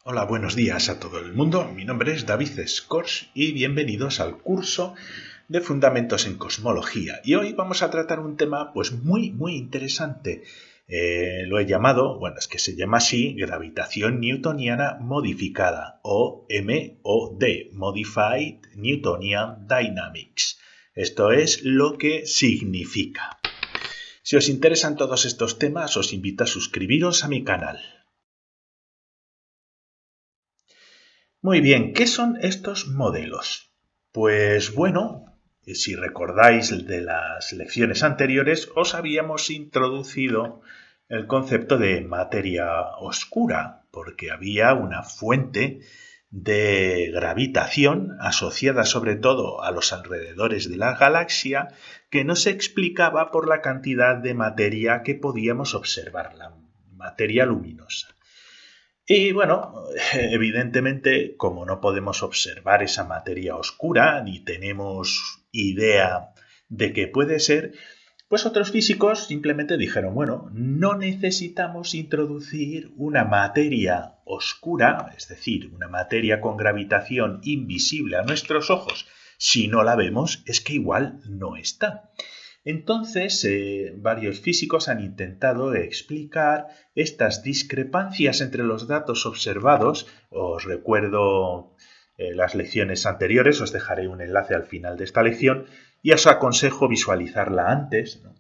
Hola, buenos días a todo el mundo. Mi nombre es David Scors y bienvenidos al curso de Fundamentos en Cosmología. Y hoy vamos a tratar un tema pues muy interesante. Lo he llamado, es que se llama así, gravitación newtoniana modificada o MOD, Modified Newtonian Dynamics. Esto es lo que significa. Si os interesan todos estos temas, os invito a suscribiros a mi canal. Muy bien, ¿qué son estos modelos? Pues bueno, si recordáis de las lecciones anteriores, os habíamos introducido el concepto de materia oscura, porque había una fuente de gravitación asociada sobre todo a los alrededores de la galaxia que no se explicaba por la cantidad de materia que podíamos observar, la materia luminosa. Y bueno, evidentemente, como no podemos observar esa materia oscura, ni tenemos idea de qué puede ser, pues otros físicos simplemente dijeron, bueno, no necesitamos introducir una materia oscura, es decir, una materia con gravitación invisible a nuestros ojos. Si no la vemos, es que igual no está. Entonces, varios físicos han intentado explicar estas discrepancias entre los datos observados. Os recuerdo las lecciones anteriores, os dejaré un enlace al final de esta lección y os aconsejo visualizarla antes, ¿no?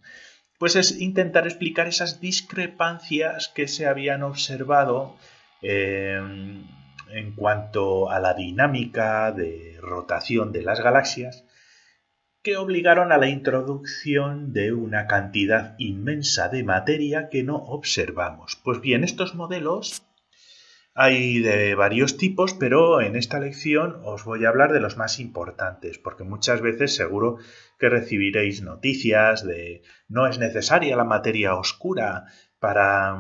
Pues es intentar explicar esas discrepancias que se habían observado en cuanto a la dinámica de rotación de las galaxias, que obligaron a la introducción de una cantidad inmensa de materia que no observamos. Pues bien, estos modelos hay de varios tipos, pero en esta lección os voy a hablar de los más importantes, porque muchas veces seguro que recibiréis noticias de no es necesaria la materia oscura para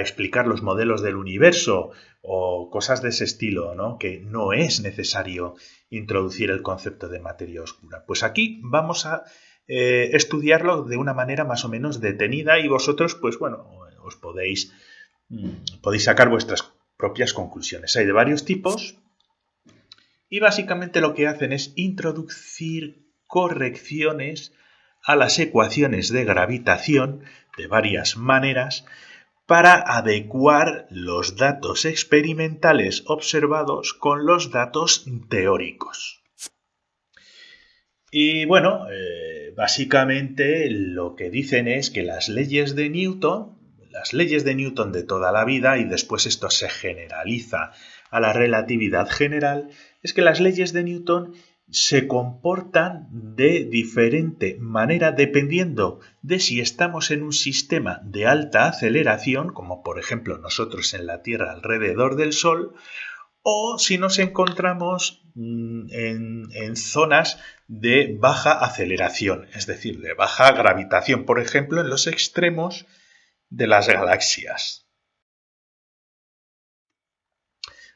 explicar los modelos del universo o cosas de ese estilo, ¿no? Que no es necesario introducir el concepto de materia oscura. Pues aquí vamos a estudiarlo de una manera más o menos detenida y vosotros, pues bueno, os podéis sacar vuestras propias conclusiones. Hay de varios tipos y básicamente lo que hacen es introducir correcciones a las ecuaciones de gravitación de varias maneras para adecuar los datos experimentales observados con los datos teóricos. Y bueno, básicamente lo que dicen es que las leyes de Newton de toda la vida, y después esto se generaliza a la relatividad general, es que las leyes de Newton se comportan de diferente manera dependiendo de si estamos en un sistema de alta aceleración, como por ejemplo nosotros en la Tierra alrededor del Sol, o si nos encontramos en zonas de baja aceleración, es decir, de baja gravitación, por ejemplo, en los extremos de las galaxias.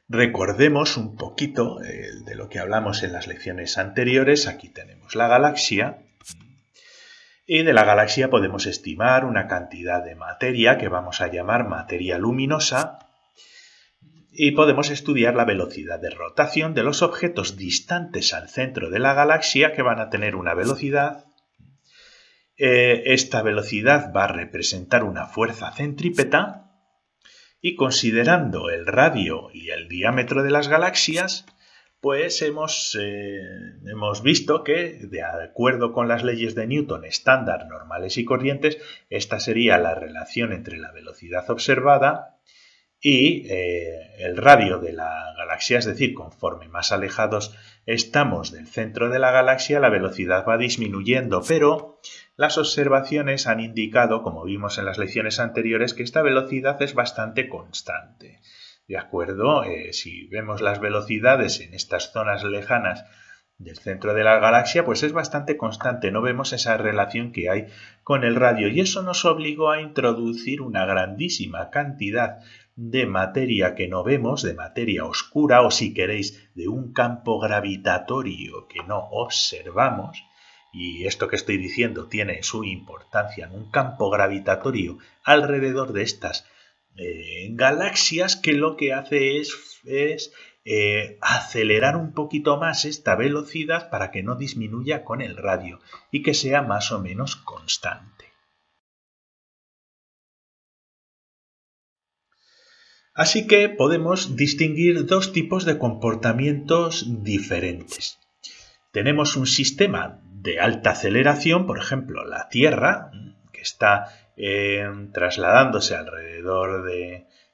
Recordemos un poquito de lo que hablamos en las lecciones anteriores. Aquí tenemos la galaxia y de la galaxia podemos estimar una cantidad de materia que vamos a llamar materia luminosa y podemos estudiar la velocidad de rotación de los objetos distantes al centro de la galaxia que van a tener una velocidad. Esta velocidad va a representar una fuerza centrípeta. Y considerando el radio y el diámetro de las galaxias, pues hemos visto que, de acuerdo con las leyes de Newton estándar, normales y corrientes, esta sería la relación entre la velocidad observada y el radio de la galaxia, es decir, conforme más alejados estamos del centro de la galaxia, la velocidad va disminuyendo, pero las observaciones han indicado, como vimos en las lecciones anteriores, que esta velocidad es bastante constante. ¿De acuerdo? Si vemos las velocidades en estas zonas lejanas del centro de la galaxia, pues es bastante constante, no vemos esa relación que hay con el radio y eso nos obligó a introducir una grandísima cantidad de materia que no vemos, de materia oscura o si queréis de un campo gravitatorio que no observamos. Y esto que estoy diciendo tiene su importancia en un campo gravitatorio alrededor de estas galaxias que lo que hace es acelerar un poquito más esta velocidad para que no disminuya con el radio y que sea más o menos constante. Así que podemos distinguir dos tipos de comportamientos diferentes. Tenemos un sistema de alta aceleración, por ejemplo, la Tierra, que está trasladándose alrededor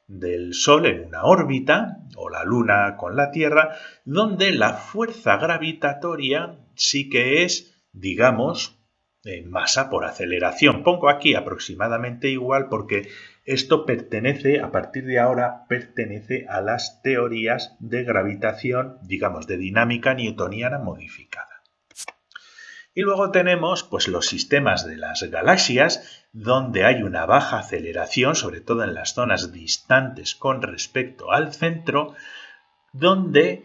del Sol en una órbita, o la Luna con la Tierra, donde la fuerza gravitatoria sí que es, digamos, masa por aceleración. Pongo aquí aproximadamente igual porque esto pertenece, a partir de ahora, pertenece a las teorías de gravitación, digamos, de dinámica newtoniana modificada. Y luego tenemos pues, los sistemas de las galaxias, donde hay una baja aceleración, sobre todo en las zonas distantes con respecto al centro, donde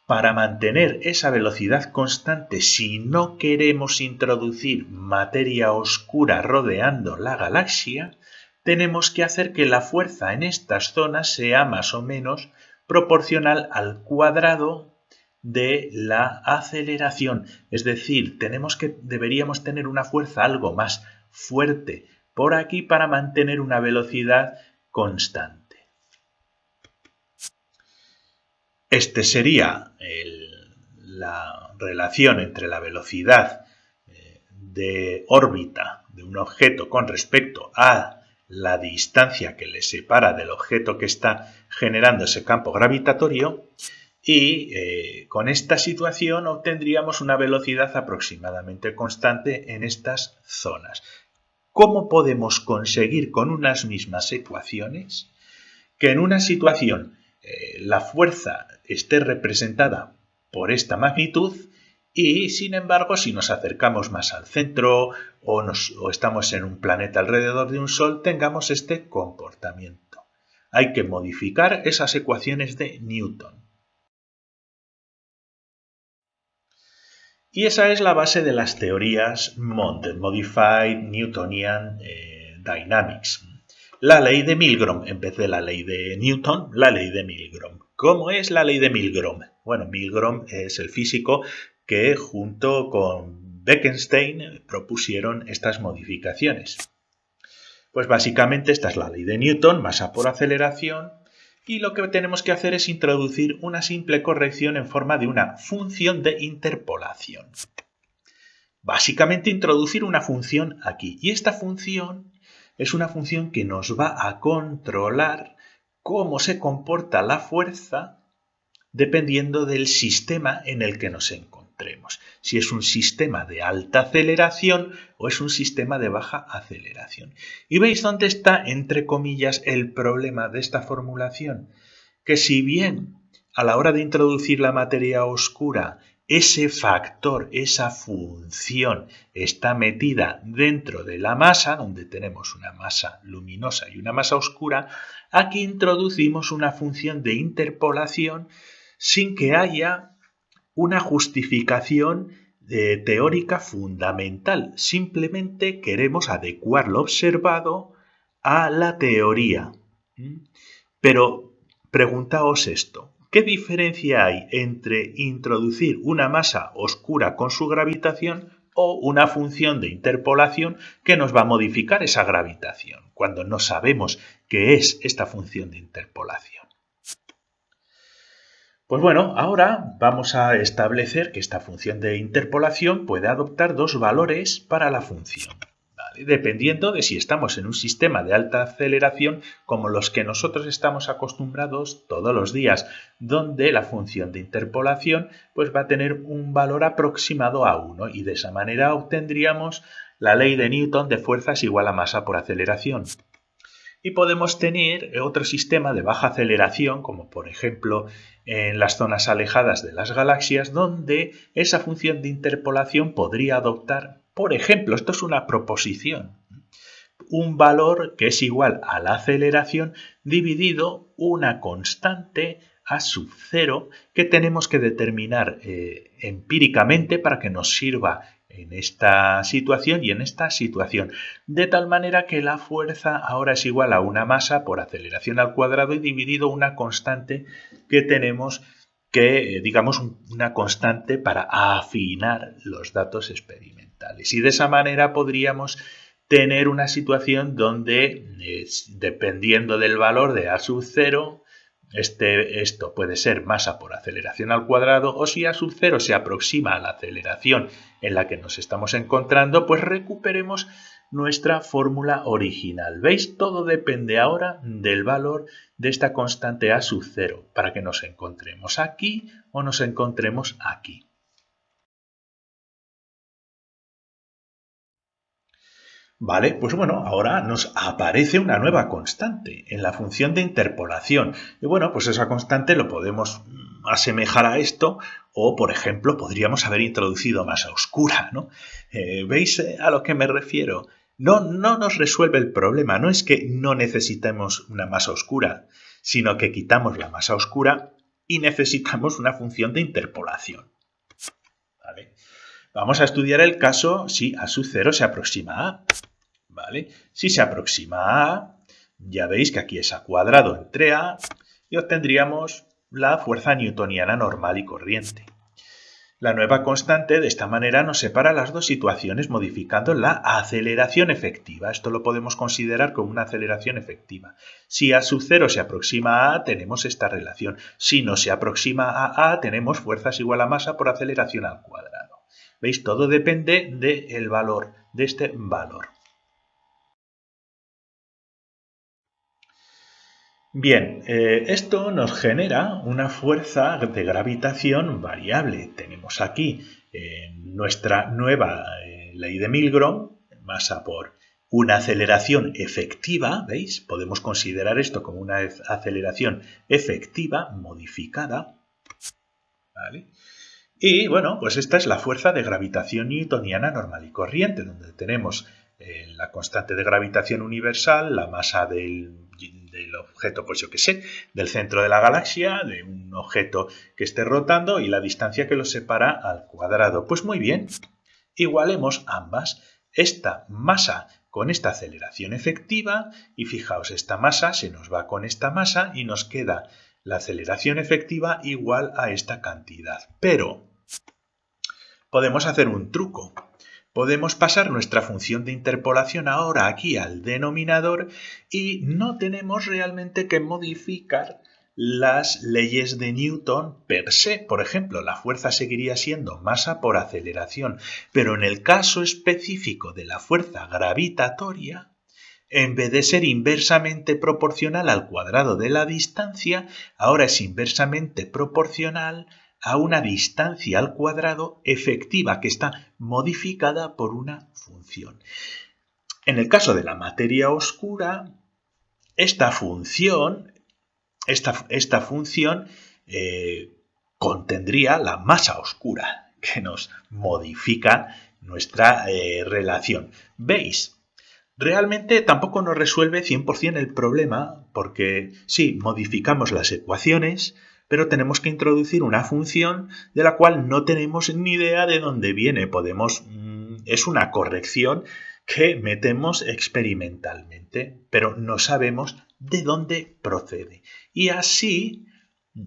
para mantener esa velocidad constante, si no queremos introducir materia oscura rodeando la galaxia, tenemos que hacer que la fuerza en estas zonas sea más o menos proporcional al cuadrado de la aceleración. Es decir, deberíamos tener una fuerza algo más fuerte por aquí para mantener una velocidad constante. Este sería la relación entre la velocidad de órbita de un objeto con respecto a la distancia que le separa del objeto que está generando ese campo gravitatorio y con esta situación obtendríamos una velocidad aproximadamente constante en estas zonas. ¿Cómo podemos conseguir con unas mismas ecuaciones que en una situación la fuerza esté representada por esta magnitud y, sin embargo, si nos acercamos más al centro o estamos en un planeta alrededor de un sol, tengamos este comportamiento? Hay que modificar esas ecuaciones de Newton. Y esa es la base de las teorías MOND, Modified Newtonian Dynamics. La ley de Milgrom, en vez de la ley de Newton, la ley de Milgrom. ¿Cómo es la ley de Milgrom? Bueno, Milgrom es el físico que junto con Bekenstein propusieron estas modificaciones. Pues básicamente esta es la ley de Newton, masa por aceleración, y lo que tenemos que hacer es introducir una simple corrección en forma de una función de interpolación. Básicamente introducir una función aquí, y esta función es una función que nos va a controlar cómo se comporta la fuerza dependiendo del sistema en el que nos encontremos. Si es un sistema de alta aceleración o es un sistema de baja aceleración. ¿Y veis dónde está, entre comillas, el problema de esta formulación? Que si bien a la hora de introducir la materia oscura ese factor, esa función está metida dentro de la masa, donde tenemos una masa luminosa y una masa oscura, aquí introducimos una función de interpolación sin que haya una justificación teórica fundamental. Simplemente queremos adecuar lo observado a la teoría. Pero preguntaos esto. ¿Qué diferencia hay entre introducir una masa oscura con su gravitación o una función de interpolación que nos va a modificar esa gravitación, cuando no sabemos qué es esta función de interpolación? Pues bueno, ahora vamos a establecer que esta función de interpolación puede adoptar dos valores para la función, ¿vale? Dependiendo de si estamos en un sistema de alta aceleración como los que nosotros estamos acostumbrados todos los días, donde la función de interpolación pues va a tener un valor aproximado a 1 y de esa manera obtendríamos la ley de Newton de fuerzas igual a masa por aceleración. Y podemos tener otro sistema de baja aceleración, como por ejemplo en las zonas alejadas de las galaxias, donde esa función de interpolación podría adoptar, por ejemplo, esto es una proposición, un valor que es igual a la aceleración dividido una constante a sub 0 que tenemos que determinar empíricamente para que nos sirva en esta situación y en esta situación, de tal manera que la fuerza ahora es igual a una masa por aceleración al cuadrado y dividido una constante que tenemos que, digamos, una constante para afinar los datos experimentales. Y de esa manera podríamos tener una situación donde, dependiendo del valor de A sub 0, esto puede ser masa por aceleración al cuadrado, o si A sub 0 se aproxima a la aceleración en la que nos estamos encontrando, pues recuperemos nuestra fórmula original. ¿Veis? Todo depende ahora del valor de esta constante A sub 0 para que nos encontremos aquí o nos encontremos aquí. Vale, pues bueno, ahora nos aparece una nueva constante en la función de interpolación. Y bueno, pues esa constante lo podemos asemejar a esto o, por ejemplo, podríamos haber introducido masa oscura, ¿no? ¿Veis a lo que me refiero? No nos resuelve el problema, no es que no necesitemos una masa oscura, sino que quitamos la masa oscura y necesitamos una función de interpolación. ¿Vale? Vamos a estudiar el caso si A sub 0 se aproxima a A. ¿Vale? Si se aproxima a A, ya veis que aquí es A cuadrado entre A y obtendríamos la fuerza newtoniana normal y corriente. La nueva constante de esta manera nos separa las dos situaciones modificando la aceleración efectiva. Esto lo podemos considerar como una aceleración efectiva. Si A sub 0 se aproxima a A, tenemos esta relación. Si no se aproxima a A, tenemos fuerzas igual a masa por aceleración al cuadrado. ¿Veis? Todo depende del valor, de este valor. Bien, esto nos genera una fuerza de gravitación variable. Tenemos aquí nuestra nueva ley de Milgrom, masa por una aceleración efectiva, ¿veis? Podemos considerar esto como una aceleración efectiva modificada, ¿vale? Y bueno, pues esta es la fuerza de gravitación newtoniana normal y corriente, donde tenemos la constante de gravitación universal, la masa del objeto, pues yo qué sé, del centro de la galaxia, de un objeto que esté rotando y la distancia que lo separa al cuadrado. Pues muy bien, igualemos ambas, esta masa con esta aceleración efectiva y fijaos, esta masa se nos va con esta masa y nos queda la aceleración efectiva igual a esta cantidad. Pero podemos hacer un truco. Podemos pasar nuestra función de interpolación ahora aquí al denominador y no tenemos realmente que modificar las leyes de Newton per se. Por ejemplo, la fuerza seguiría siendo masa por aceleración, pero en el caso específico de la fuerza gravitatoria, en vez de ser inversamente proporcional al cuadrado de la distancia, ahora es inversamente proporcional a una distancia al cuadrado efectiva que está modificada por una función. En el caso de la materia oscura, esta función contendría la masa oscura que nos modifica nuestra relación. ¿Veis? Realmente tampoco nos resuelve 100% el problema porque sí, modificamos las ecuaciones, pero tenemos que introducir una función de la cual no tenemos ni idea de dónde viene. Es una corrección que metemos experimentalmente, pero no sabemos de dónde procede. Y así,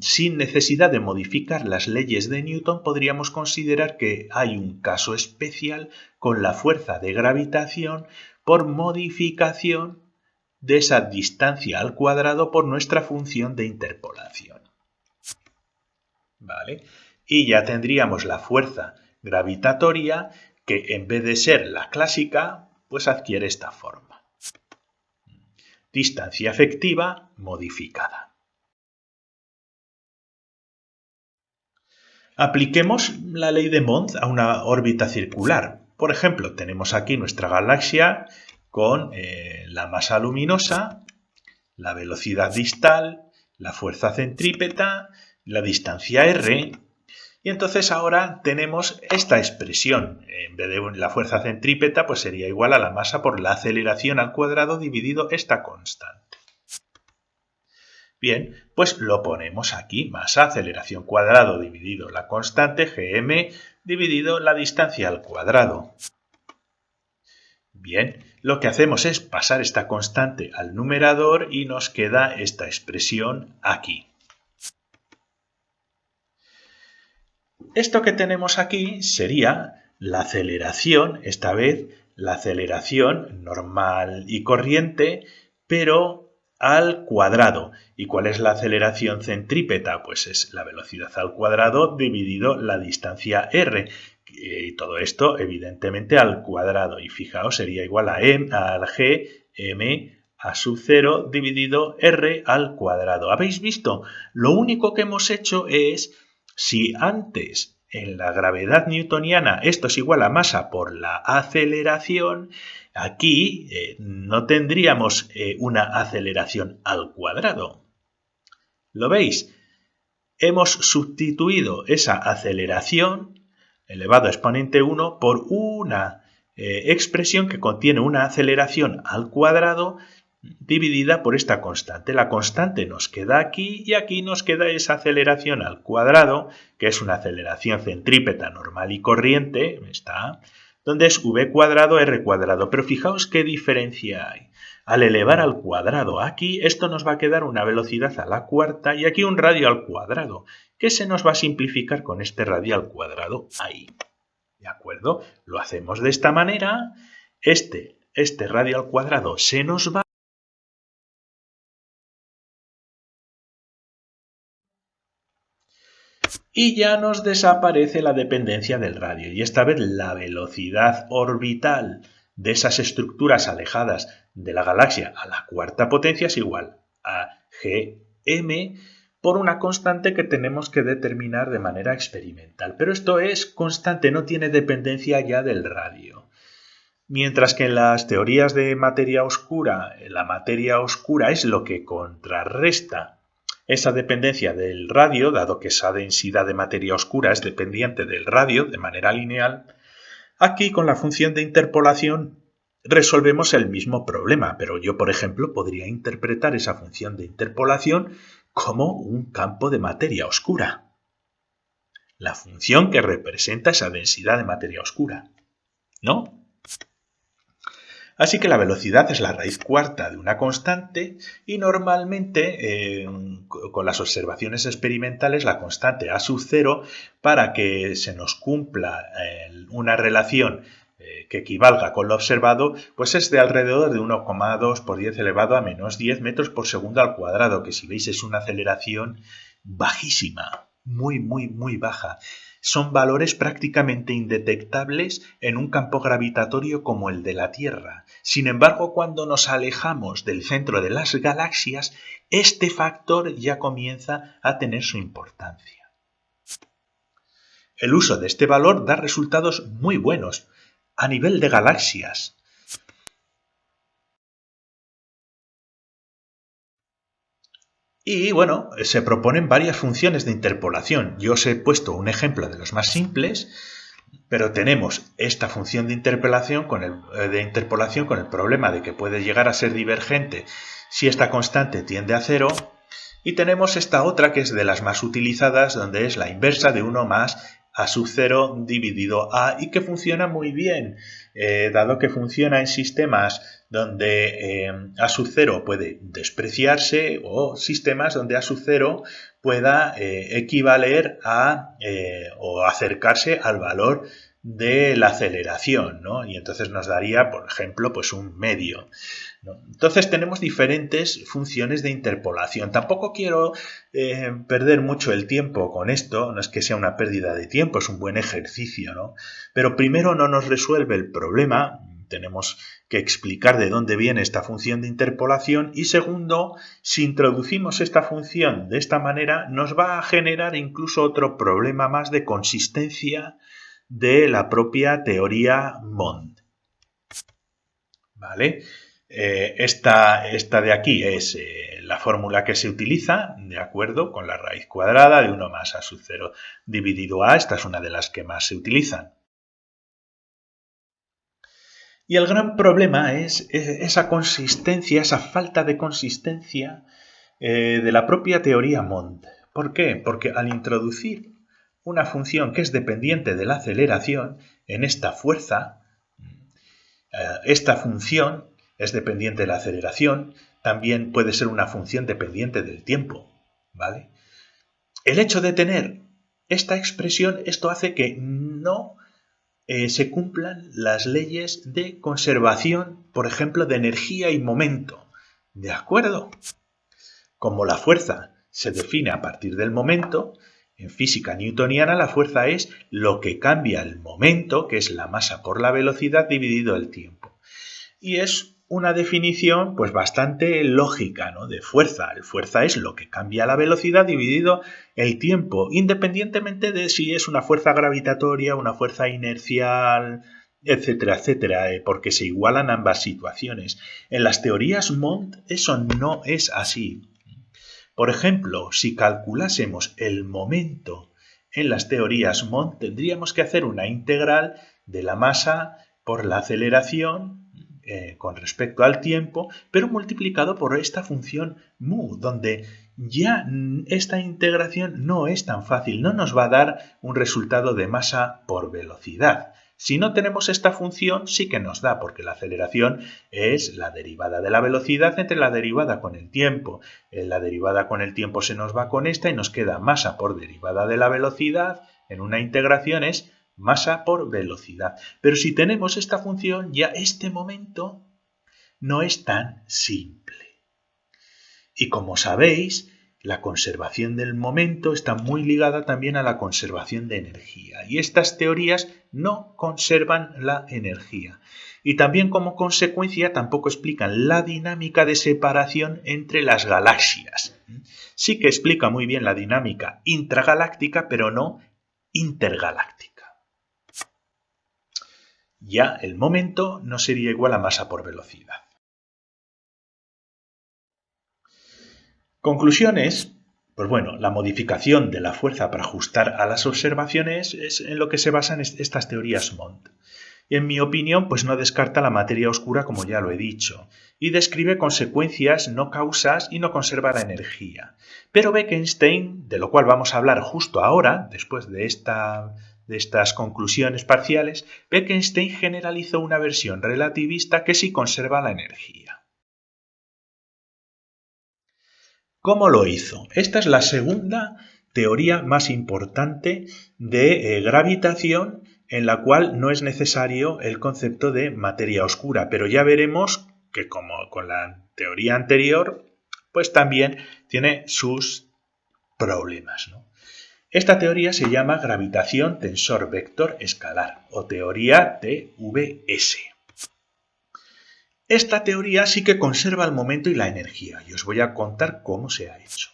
sin necesidad de modificar las leyes de Newton, podríamos considerar que hay un caso especial con la fuerza de gravitación por modificación de esa distancia al cuadrado por nuestra función de interpolación. ¿Vale? Y ya tendríamos la fuerza gravitatoria que en vez de ser la clásica, pues adquiere esta forma. Distancia efectiva modificada. Apliquemos la ley de Mond a una órbita circular. Por ejemplo, tenemos aquí nuestra galaxia con la masa luminosa, la velocidad distal, la fuerza centrípeta, la distancia r. Y entonces ahora tenemos esta expresión. En vez de la fuerza centrípeta, pues sería igual a la masa por la aceleración al cuadrado dividido esta constante. Bien, pues lo ponemos aquí, masa aceleración cuadrado dividido la constante gm dividido la distancia al cuadrado. Bien, lo que hacemos es pasar esta constante al numerador y nos queda esta expresión aquí. Esto que tenemos aquí sería la aceleración, esta vez la aceleración normal y corriente, pero al cuadrado. ¿Y cuál es la aceleración centrípeta? Pues es la velocidad al cuadrado dividido la distancia r. Y todo esto, evidentemente, al cuadrado. Y fijaos, sería igual a al g m a sub 0 dividido r al cuadrado. ¿Habéis visto? Lo único que hemos hecho es, si antes en la gravedad newtoniana esto es igual a masa por la aceleración, aquí no tendríamos una aceleración al cuadrado. ¿Lo veis? Hemos sustituido esa aceleración elevado a exponente 1 por una expresión que contiene una aceleración al cuadrado dividida por esta constante. La constante nos queda aquí y aquí nos queda esa aceleración al cuadrado, que es una aceleración centrípeta normal y corriente, está, donde es v cuadrado r cuadrado. Pero fijaos qué diferencia hay. Al elevar al cuadrado aquí, esto nos va a quedar una velocidad a la cuarta y aquí un radio al cuadrado, que se nos va a simplificar con este radio al cuadrado ahí. ¿De acuerdo? Lo hacemos de esta manera. Este radio al cuadrado se nos va. Y ya nos desaparece la dependencia del radio. Y esta vez la velocidad orbital de esas estructuras alejadas de la galaxia a la cuarta potencia es igual a gm por una constante que tenemos que determinar de manera experimental. Pero esto es constante, no tiene dependencia ya del radio. Mientras que en las teorías de materia oscura, la materia oscura es lo que contrarresta esa dependencia del radio, dado que esa densidad de materia oscura es dependiente del radio de manera lineal, aquí con la función de interpolación resolvemos el mismo problema, pero yo, por ejemplo, podría interpretar esa función de interpolación como un campo de materia oscura. La función que representa esa densidad de materia oscura, ¿no? Así que la velocidad es la raíz cuarta de una constante y normalmente con las observaciones experimentales la constante a sub 0 para que se nos cumpla una relación que equivalga con lo observado, pues es de alrededor de 1,2 por 10 elevado a menos 10 metros por segundo al cuadrado, que si veis es una aceleración bajísima, muy baja. Son valores prácticamente indetectables en un campo gravitatorio como el de la Tierra. Sin embargo, cuando nos alejamos del centro de las galaxias, este factor ya comienza a tener su importancia. El uso de este valor da resultados muy buenos a nivel de galaxias. Y bueno, se proponen varias funciones de interpolación. Yo os he puesto un ejemplo de los más simples, pero tenemos esta función de interpolación con el problema de que puede llegar a ser divergente si esta constante tiende a cero. Y tenemos esta otra que es de las más utilizadas, donde es la inversa de 1 más a sub 0 dividido a, y que funciona muy bien, dado que funciona en sistemas donde a sub 0 puede despreciarse o sistemas donde a sub 0 pueda equivaler a o acercarse al valor de la aceleración, ¿no? Y entonces nos daría, por ejemplo, pues un medio, ¿no? Entonces tenemos diferentes funciones de interpolación. Tampoco quiero perder mucho el tiempo con esto, no es que sea una pérdida de tiempo, es un buen ejercicio, ¿no? Pero primero no nos resuelve el problema, tenemos que explicar de dónde viene esta función de interpolación y segundo, si introducimos esta función de esta manera, nos va a generar incluso otro problema más de consistencia de la propia teoría Mond. ¿Vale? Esta de aquí es la fórmula que se utiliza, de acuerdo, con la raíz cuadrada de 1 más a sub 0 dividido a, esta es una de las que más se utilizan. Y el gran problema es esa consistencia, esa falta de consistencia de la propia teoría Mond. ¿Por qué? Porque al introducir una función que es dependiente de la aceleración en esta fuerza, esta función es dependiente de la aceleración, también puede ser una función dependiente del tiempo, ¿vale? El hecho de tener esta expresión, esto hace que no se cumplan las leyes de conservación, por ejemplo, de energía y momento. ¿De acuerdo? Como la fuerza se define a partir del momento, en física newtoniana la fuerza es lo que cambia el momento, que es la masa por la velocidad dividido el tiempo. Y es una definición pues bastante lógica, ¿no? De fuerza. El fuerza es lo que cambia la velocidad dividido el tiempo, independientemente de si es una fuerza gravitatoria, una fuerza inercial, etcétera, etcétera, porque se igualan ambas situaciones. En las teorías Mond eso no es así. Por ejemplo, si calculásemos el momento en las teorías Mond, tendríamos que hacer una integral de la masa por la aceleración con respecto al tiempo, pero multiplicado por esta función mu, donde ya esta integración no es tan fácil, no nos va a dar un resultado de masa por velocidad. Si no tenemos esta función, sí que nos da, porque la aceleración es la derivada de la velocidad entre la derivada con el tiempo. La derivada con el tiempo se nos va con esta y nos queda masa por derivada de la velocidad. En una integración es masa por velocidad. Pero si tenemos esta función, ya este momento no es tan simple. Y como sabéis, la conservación del momento está muy ligada también a la conservación de energía. Y estas teorías no conservan la energía. Y también como consecuencia tampoco explican la dinámica de separación entre las galaxias. Sí que explica muy bien la dinámica intragaláctica, pero no intergaláctica. Ya el momento no sería igual a masa por velocidad. Conclusiones. Pues bueno, la modificación de la fuerza para ajustar a las observaciones es en lo que se basan estas teorías Mond. Y en mi opinión, pues no descarta la materia oscura, como ya lo he dicho, y describe consecuencias, no causas, y no conserva la energía. Pero Bekenstein, de lo cual vamos a hablar justo ahora, después de estas conclusiones parciales, Bekenstein generalizó una versión relativista que sí conserva la energía. ¿Cómo lo hizo? Esta es la segunda teoría más importante de gravitación en la cual no es necesario el concepto de materia oscura, pero ya veremos que como con la teoría anterior, pues también tiene sus problemas, ¿no? Esta teoría se llama gravitación tensor vector escalar o teoría TVS. Esta teoría sí que conserva el momento y la energía, y os voy a contar cómo se ha hecho.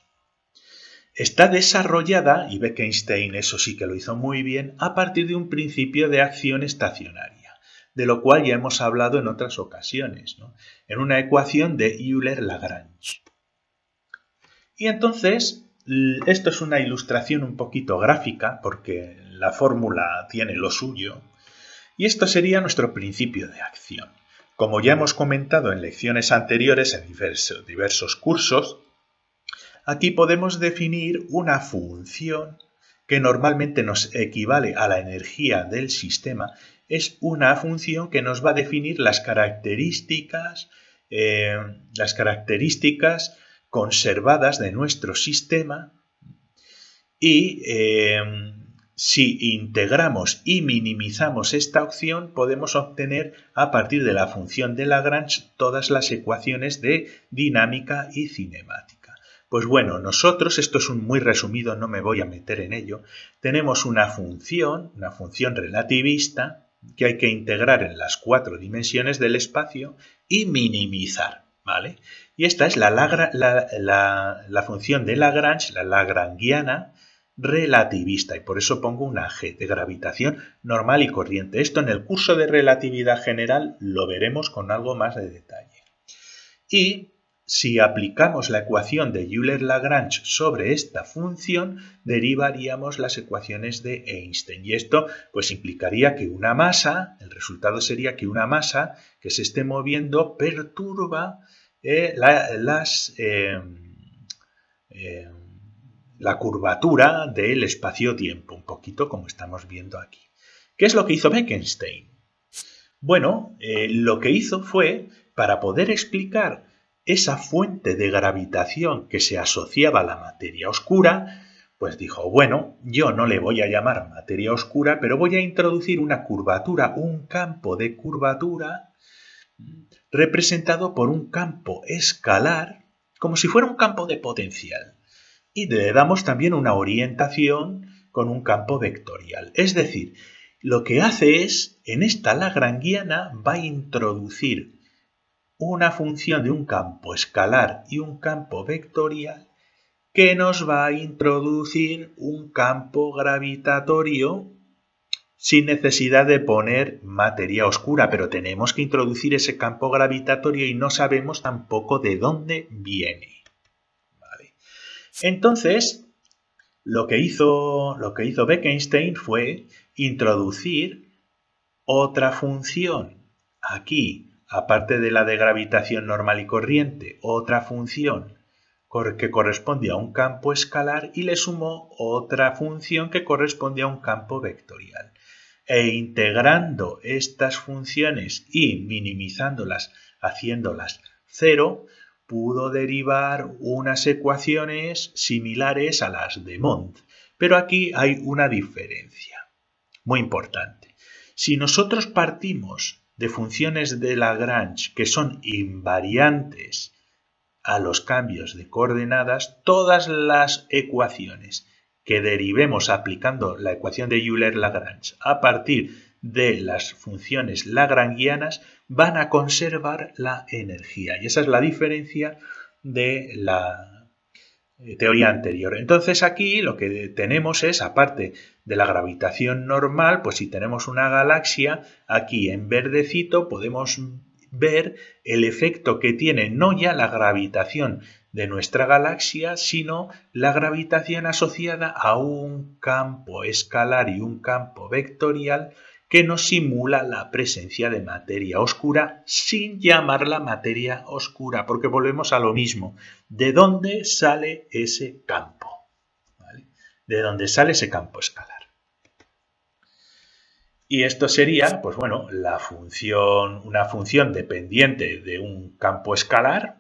Está desarrollada, y Bekenstein eso sí que lo hizo muy bien, a partir de un principio de acción estacionaria, de lo cual ya hemos hablado en otras ocasiones, ¿no? En una ecuación de Euler-Lagrange. Y entonces, esto es una ilustración un poquito gráfica, porque la fórmula tiene lo suyo, y esto sería nuestro principio de acción. Como ya hemos comentado en lecciones anteriores en diversos cursos, aquí podemos definir una función que normalmente nos equivale a la energía del sistema. Es una función que nos va a definir las características conservadas de nuestro sistema y si integramos y minimizamos esta opción, podemos obtener a partir de la función de Lagrange todas las ecuaciones de dinámica y cinemática. Pues bueno, nosotros, esto es muy resumido, no me voy a meter en ello, tenemos una función relativista que hay que integrar en las 4 dimensiones del espacio y minimizar, ¿vale? Y esta es la función de Lagrange, la lagrangiana, relativista, y por eso pongo una G de gravitación normal y corriente. Esto en el curso de relatividad general lo veremos con algo más de detalle. Y si aplicamos la ecuación de Euler-Lagrange sobre esta función, derivaríamos las ecuaciones de Einstein. Y esto pues implicaría que una masa, el resultado sería que una masa que se esté moviendo perturba las la curvatura del espacio-tiempo, un poquito como estamos viendo aquí. ¿Qué es lo que hizo Bekenstein? Bueno, lo que hizo fue, para poder explicar esa fuente de gravitación que se asociaba a la materia oscura, pues dijo, bueno, yo no le voy a llamar materia oscura, pero voy a introducir una curvatura, un campo de curvatura representado por un campo escalar, como si fuera un campo de potencial. Y le damos también una orientación con un campo vectorial. Es decir, lo que hace es, en esta lagrangiana, va a introducir una función de un campo escalar y un campo vectorial que nos va a introducir un campo gravitatorio sin necesidad de poner materia oscura, pero tenemos que introducir ese campo gravitatorio y no sabemos tampoco de dónde viene. ¿Vale? Entonces, lo que hizo Bekenstein fue introducir otra función aquí, aparte de la de gravitación normal y corriente, otra función que corresponde a un campo escalar y le sumó otra función que corresponde a un campo vectorial. E integrando estas funciones y minimizándolas, haciéndolas cero, pudo derivar unas ecuaciones similares a las de Mond. Pero aquí hay una diferencia muy importante. Si nosotros partimos de funciones de Lagrange que son invariantes a los cambios de coordenadas, todas las ecuaciones que derivemos aplicando la ecuación de Euler-Lagrange a partir de las funciones lagrangianas van a conservar la energía. Y esa es la diferencia de la teoría anterior. Entonces aquí lo que tenemos es, aparte de la gravitación normal, pues si tenemos una galaxia, aquí en verdecito podemos ver el efecto que tiene no ya la gravitación de nuestra galaxia, sino la gravitación asociada a un campo escalar y un campo vectorial que nos simula la presencia de materia oscura sin llamarla materia oscura, porque volvemos a lo mismo. ¿De dónde sale ese campo? ¿Vale? ¿De dónde sale ese campo escalar? Y esto sería, pues bueno, una función dependiente de un campo escalar,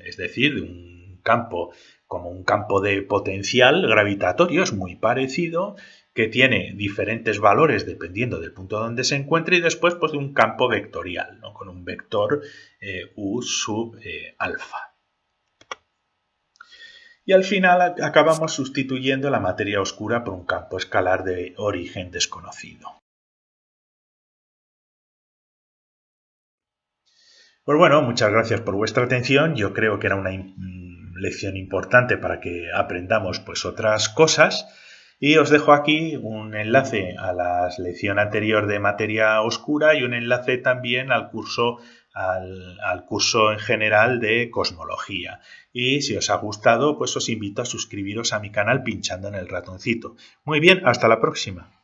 es decir, de un campo como un campo de potencial gravitatorio, es muy parecido, que tiene diferentes valores dependiendo del punto donde se encuentre, y después pues de un campo vectorial, ¿no? Con un vector U sub alfa. Y al final acabamos sustituyendo la materia oscura por un campo escalar de origen desconocido. Pues bueno, muchas gracias por vuestra atención. Yo creo que era una lección importante para que aprendamos pues otras cosas. Y os dejo aquí un enlace a la lección anterior de materia oscura y un enlace también al curso en general de cosmología. Y si os ha gustado, pues os invito a suscribiros a mi canal pinchando en el ratoncito. Muy bien, hasta la próxima.